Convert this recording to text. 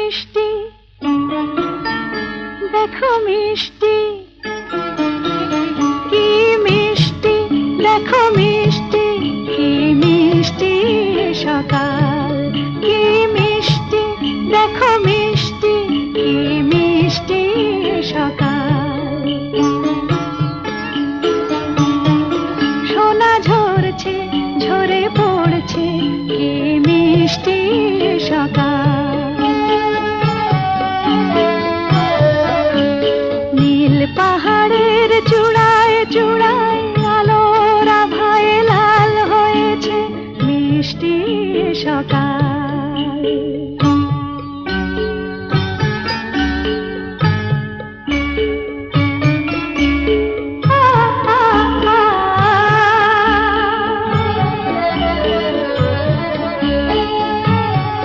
মিষ্টি, দেখো মিষ্টি, কি মিষ্টি, দেখো মিষ্টি, কি মিষ্টি সকাল, কি মিষ্টি, দেখো মিষ্টি, কি মিষ্টি সকাল। সোনা ঝরছে, ঝরে পড়ছে, কি মিষ্টি সকাল।